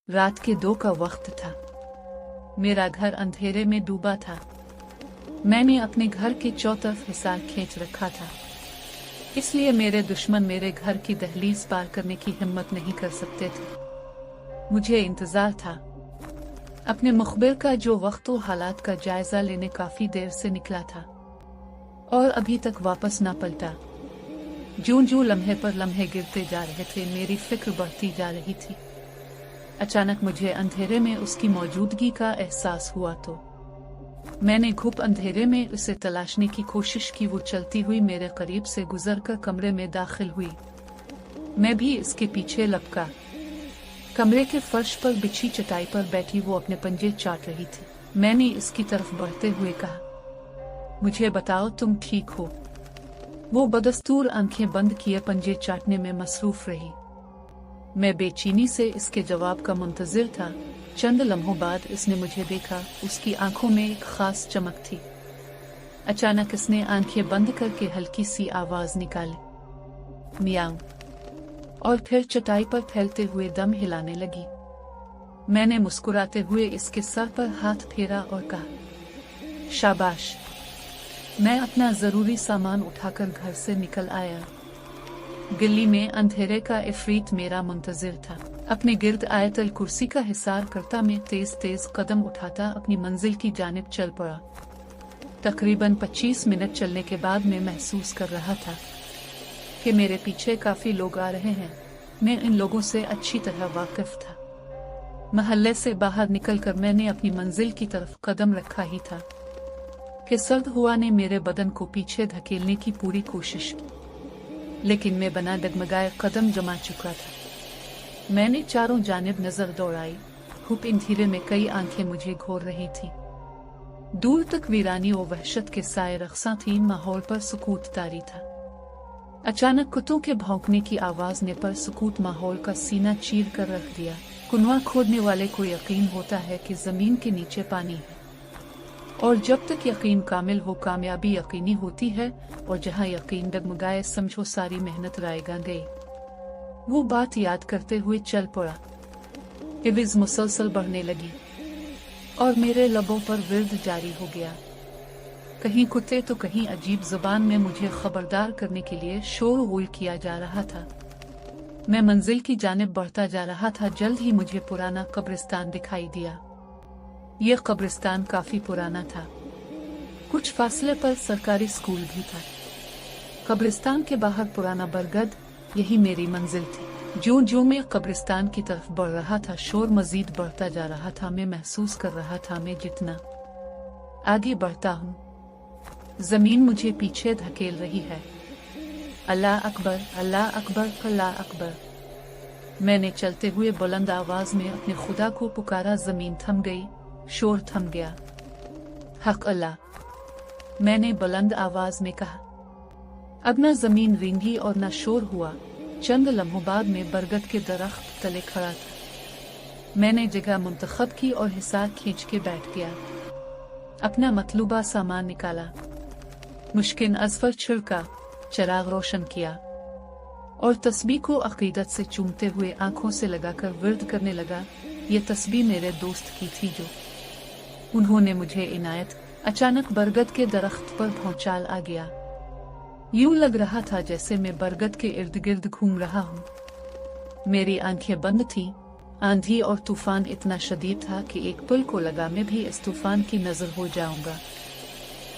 रात के 2 का वक्त था। मेरा घर अंधेरे में डूबा था। मैंने अपने घर के चौतरफ हिसार खींच रखा था, इसलिए मेरे दुश्मन मेरे घर की दहलीज पार करने की हिम्मत नहीं कर सकते थे। मुझे इंतजार था अपने मुखबिर का, जो वक्त और हालात का जायजा लेने काफी देर से निकला था और अभी तक वापस ना पलटा। जूं जूं लम्हे पर लम्हे गिरते जा रहे थे, मेरी फिक्र बढ़ती जा रही थी। अचानक मुझे अंधेरे में उसकी मौजूदगी का एहसास हुआ तो मैंने घुप अंधेरे में उसे तलाशने की कोशिश की। वो चलती हुई मेरे करीब से गुजरकर कमरे में दाखिल हुई। मैं भी इसके पीछे लपका। कमरे के फर्श पर बिछी चटाई पर बैठी वो अपने पंजे चाट रही थी। मैंने इसकी तरफ बढ़ते हुए कहा, मुझे बताओ तुम ठीक हो? वो बदस्तूर आंखें बंद किए पंजे चाटने में मसरूफ रही। मैं बेचैनी से इसके जवाब का मुंतजिर था। चंद लम्हों बाद इसने मुझे देखा। उसकी आंखों में एक खास चमक थी। अचानक इसने आंखें बंद करके हल्की सी आवाज निकाली, मियाऊं, और फिर चटाई पर फैलते हुए दम हिलाने लगी। मैंने मुस्कुराते हुए इसके सर पर हाथ फेरा और कहा, शाबाश। मैं अपना जरूरी सामान उठाकर घर से निकल आया। गली में अंधेरे का इफरीत मेरा मुंतजिर था। अपने गिर्द आयतल कुर्सी का हिसार करता मैं तेज तेज कदम उठाता अपनी मंजिल की जानिब चल पड़ा। तकरीबन 25 मिनट चलने के बाद मैं महसूस कर रहा था कि मेरे पीछे काफी लोग आ रहे हैं। मैं इन लोगों से अच्छी तरह वाकिफ था। महल्ले से बाहर निकलकर मैंने अपनी मंजिल की तरफ कदम रखा ही था कि सर्द हवा ने मेरे बदन को पीछे धकेलने की पूरी कोशिश की, लेकिन मैं बिना डगमगाए कदम जमा चुका था। मैंने चारों जानिब नजर दौड़ाई। खूब अंधेरे में कई आंखें मुझे घोर रही थी। दूर तक वीरानी और वहशत के साए रख्सा थी। माहौल पर सुकूत तारी था। अचानक कुत्तों के भौंकने की आवाज ने पर सुकूत माहौल का सीना चीर कर रख दिया। कुआं खोदने वाले को यकीन होता है कि जमीन के नीचे पानी है, और जब तक यकीन कामिल हो कामयाबी यकीनी होती है, और जहां यकीन डगमगाए समझो सारी मेहनत रायगा गई। वो बात याद करते हुए चल पड़ा। इविज मुसलसल बढ़ने लगी और मेरे लबों पर विर्द जारी हो गया। कहीं कुत्ते तो कहीं अजीब जुबान में मुझे खबरदार करने के लिए शोर गुल किया जा रहा था। मैं मंजिल की जानिब बढ़ता जा रहा था। जल्द ही मुझे पुराना कब्रिस्तान दिखाई दिया। यह कब्रिस्तान काफी पुराना था। कुछ फासले पर सरकारी स्कूल भी था। कब्रिस्तान के बाहर पुराना बरगद, यही मेरी मंजिल थी। जो जो मैं कब्रिस्तान की तरफ बढ़ रहा था, शोर मजीद बढ़ता जा रहा था। मैं महसूस कर रहा था मैं जितना आगे बढ़ता हूँ, जमीन मुझे पीछे धकेल रही है। अल्लाह अकबर, अल्लाह अकबर, अल्लाह अकबर। मैंने चलते हुए बुलंद आवाज में अपने खुदा को पुकारा। जमीन थम गई, शोर थम गया। हक अल्लाह, मैंने बुलंद आवाज में कहा। अब न जमीन रेंगी और न शोर हुआ। चंद लम्हों बाद में बरगद के दरख्त तले खड़ा था। मैंने जगह मुंतखब की और हिसार खींच के बैठ गया। अपना मतलूबा सामान निकाला, मुश्किल अजफर छिड़का, चराग रोशन किया और तस्बीह को अकीदत से चूमते हुए आंखों से लगाकर विर्द करने लगा। ये तस्बीह मेरे दोस्त की थी जो उन्होंने मुझे इनायत। अचानक बरगद के दरख्त पर भौचाल आ गया। यूं लग रहा था जैसे मैं बरगद के इर्द गिर्द घूम रहा हूँ। मेरी आंखें बंद थीं। आंधी और तूफान इतना शदीद था कि एक पल को लगा मैं भी इस तूफान की नजर हो जाऊंगा,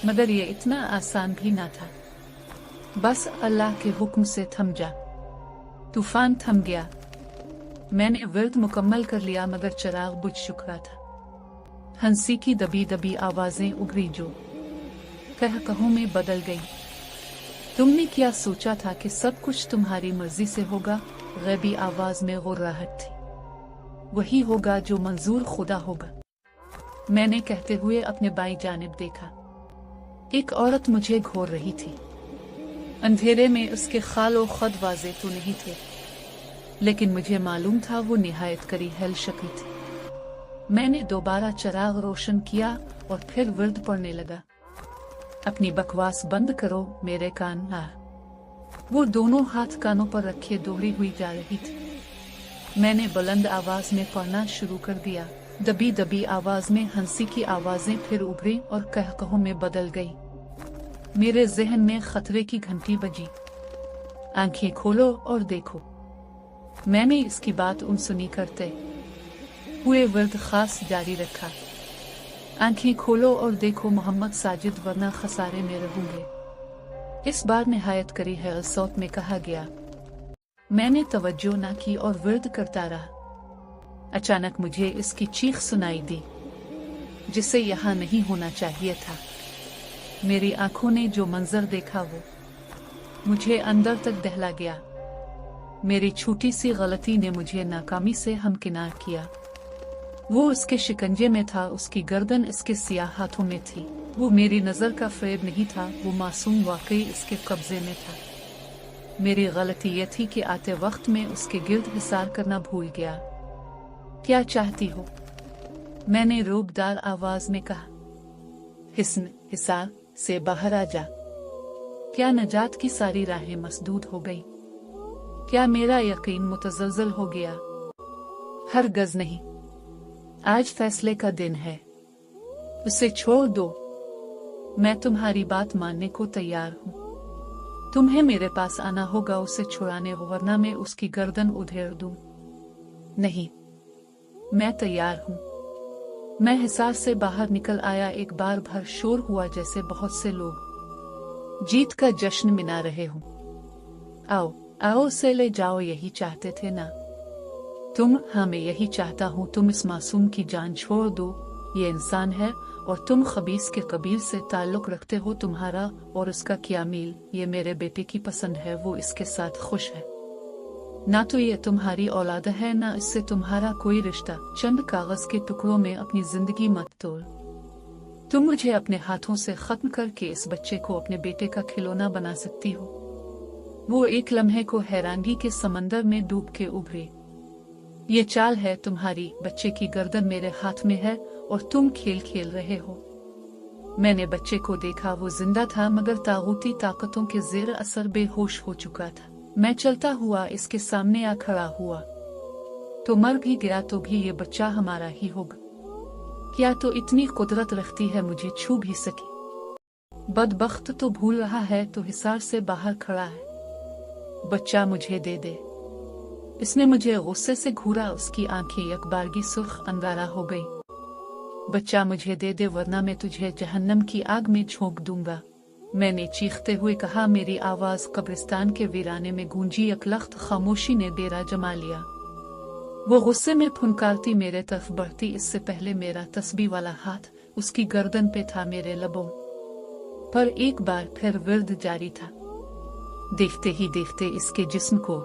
मगर ये इतना आसान भी ना था। बस अल्लाह के हुक्म से थम जा। तूफान थम गया। मैंने विर्द मुकम्मल कर लिया, मगर चराग बुझ चुका था। हंसी की दबी दबी आवाजें उभरी जो कहकहों में बदल गई। तुमने क्या सोचा था कि सब कुछ तुम्हारी मर्जी से होगा? गैबी आवाज में गुर्राहट थी। वही होगा जो मंजूर खुदा होगा। मैंने कहते हुए अपने बाईं जानिब देखा। एक औरत मुझे घोर रही थी। अंधेरे में उसके खाल और खद वाजे तो नहीं थे, लेकिन मुझे मालूम था वो निहायत करीहल शक्ल थी। मैंने दोबारा चराग रोशन किया और फिर विर्द पढ़ने लगा। अपनी बकवास बंद करो, मेरे कान। वो दोनों हाथ कानों पर रखे दोहरी हुई जा रही थी। मैंने बुलंद आवाज में पढ़ना शुरू कर दिया। दबी दबी आवाज में हंसी की आवाजें फिर उभरी और कहकहों में बदल गई। मेरे जहन में खतरे की घंटी बजी। आंखें खोलो और देखो। मैंने इसकी बात सुनी करते हुए वर्द खास जारी रखा। आंखें खोलो और देखो मोहम्मद साजिद, वरना खसारे में रहूंगे। इस बार निहायत करी है सौत में कहा गया। मैंने तवज्जो ना की और वर्द करता रहा। अचानक मुझे इसकी चीख सुनाई दी, जिसे यहाँ नहीं होना चाहिए था। मेरी आंखों ने जो मंजर देखा वो मुझे अंदर तक दहला गया। मेरी छोटी सी गलती ने मुझे नाकामी से हमकिनार किया। वो उसके शिकंजे में था, उसकी गर्दन इसके सियाह हाथों में थी। वो मेरी नजर का फेब नहीं था, वो मासूम वाकई इसके कब्जे में था। मेरी गलती ये थी कि आते वक्त में उसके गिर्द हिसार करना भूल गया। क्या चाहती हो? मैंने रोबदार आवाज में कहा। हिस्न हिसार से बाहर आ जा। क्या नजात की सारी राहें मसदूद हो गई? क्या मेरा यकीन मुतज़लज़ल हो गया? हरगज़ नहीं। आज फैसले का दिन है। उसे छोड़ दो। मैं तुम्हारी बात मानने को तैयार हूँ। तुम्हें मेरे पास आना होगा उसे छुड़ाने, वरना मैं उसकी गर्दन उधेड़ दूं। नहीं, मैं तैयार हूँ। मैं हिसार से बाहर निकल आया। एक बार भर शोर हुआ जैसे बहुत से लोग जीत का जश्न मना रहे हों। आओ आओ उसे ले जाओ, यही चाहते थे ना तुम? हाँ, मैं यही चाहता हूँ। तुम इस मासूम की जान छोड़ दो। ये इंसान है और तुम खबीस के कबील से ताल्लुक रखते हो। तुम्हारा और उसका क्या मील? ये मेरे बेटे की पसंद है, वो इसके साथ खुश है। ना तो ये तुम्हारी औलाद है, ना इससे तुम्हारा कोई रिश्ता। चंद कागज के टुकड़ों में अपनी जिंदगी मत तोड़। तुम मुझे अपने हाथों से खत्म करके इस बच्चे को अपने बेटे का खिलौना बना सकती हो। वो एक लम्हे को हैरानगी के समंदर में डूब के उभरे। ये चाल है तुम्हारी। बच्चे की गर्दन मेरे हाथ में है और तुम खेल खेल रहे हो। मैंने बच्चे को देखा। वो जिंदा था, मगर तागूती ताकतों के जेर असर बेहोश हो चुका था। मैं चलता हुआ इसके सामने आ खड़ा हुआ। तो मर भी गया तो भी ये बच्चा हमारा ही होगा। क्या तो इतनी कुदरत रखती है मुझे छू भी सके? बदबख्त तो भूल रहा है तो हिसार से बाहर खड़ा है। बच्चा मुझे दे दे। इसने मुझे गुस्से से घूरा। उसकी आंखें यकबारगी सुर्ख अंगारा हो गई। बच्चा मुझे दे दे, वरना मैं तुझे जहन्नम की आग में झोंक दूंगा। मैंने चीखते हुए कहा। मेरी आवाज कब्रिस्तान के वीराने में गूंजी। यकलख्त खामोशी ने डेरा जमा लिया। वो गुस्से में फुनकारती मेरे तरफ बढ़ती। इससे पहले मेरा तस्बीह वाला हाथ उसकी गर्दन पे था, मेरे लबों पर एक बार फिर विर्द जारी था। देखते ही देखते इसके जिस्म को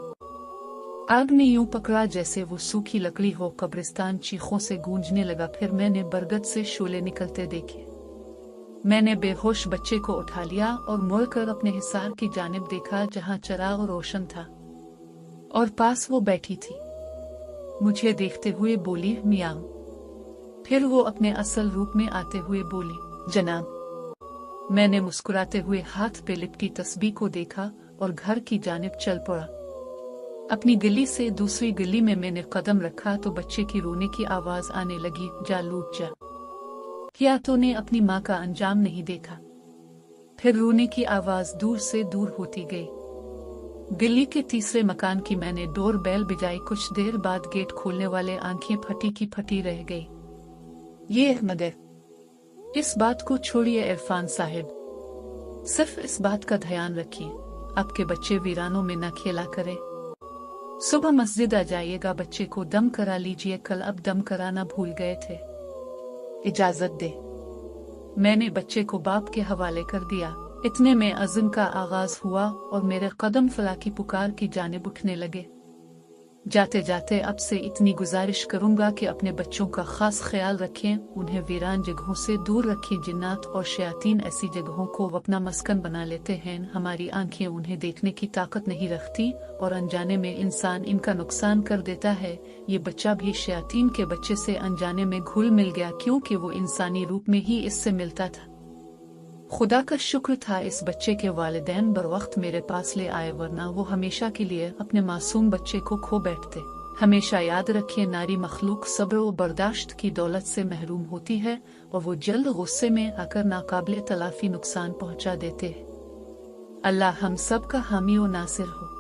आग ने यूं पकड़ा जैसे वो सूखी लकड़ी हो। कब्रिस्तान चीखों से गूंजने लगा। फिर मैंने बरगद से शोले निकलते देखे। मैंने बेहोश बच्चे को उठा लिया और मुड़कर अपने हिसार की जानिब देखा, जहां चराग रोशन था और पास वो बैठी थी। मुझे देखते हुए बोली, मियां। फिर वो अपने असल रूप में आते हुए बोली, जनाब। मैंने मुस्कुराते हुए हाथ पे लिपटी तस्बीह को देखा और घर की जानिब चल पड़ा। अपनी गली से दूसरी गली में मैंने कदम रखा तो बच्चे की रोने की आवाज आने लगी, जा लूट जा। क्या तूने अपनी माँ का अंजाम नहीं देखा? फिर रोने की आवाज दूर से दूर होती गई। गली के तीसरे मकान की मैंने डोर बेल बजाई। कुछ देर बाद गेट खोलने वाले आंखें फटी की फटी रह गई। ये मगर इस बात को छोड़िए इरफान साहिब, सिर्फ इस बात का ध्यान रखिए आपके बच्चे वीरानों में न खेला करे। सुबह मस्जिद आ जाइएगा, बच्चे को दम करा लीजिए। कल अब दम कराना भूल गए थे। इजाजत दे। मैंने बच्चे को बाप के हवाले कर दिया। इतने में अज़्न का आगाज हुआ और मेरे कदम फला की पुकार की जानिब उठने लगे। जाते जाते अब से इतनी गुजारिश करूंगा कि अपने बच्चों का खास ख्याल रखें, उन्हें वीरान जगहों से दूर रखें। जिन्नात और शयातीन ऐसी जगहों को अपना मस्कन बना लेते हैं। हमारी आंखें उन्हें देखने की ताकत नहीं रखती और अनजाने में इंसान इनका नुकसान कर देता है। ये बच्चा भी शयातीन के बच्चे से अनजाने में घुल मिल गया, क्योंकि वो इंसानी रूप में ही इससे मिलता था। खुदा का शुक्र था इस बच्चे के वालिदैन बर वक्त मेरे पास ले आए, वरना वो हमेशा के लिए अपने मासूम बच्चे को खो बैठते। ہمیشہ یاد رکھیے ناری مخلوق صبر و برداشت کی دولت سے محروم ہوتی ہے اور وہ جلد غصے میں آ کر ناقابل تلافی نقصان پہنچا دیتے ہیں۔ اللہ ہم سب کا حامی و ناصر ہو۔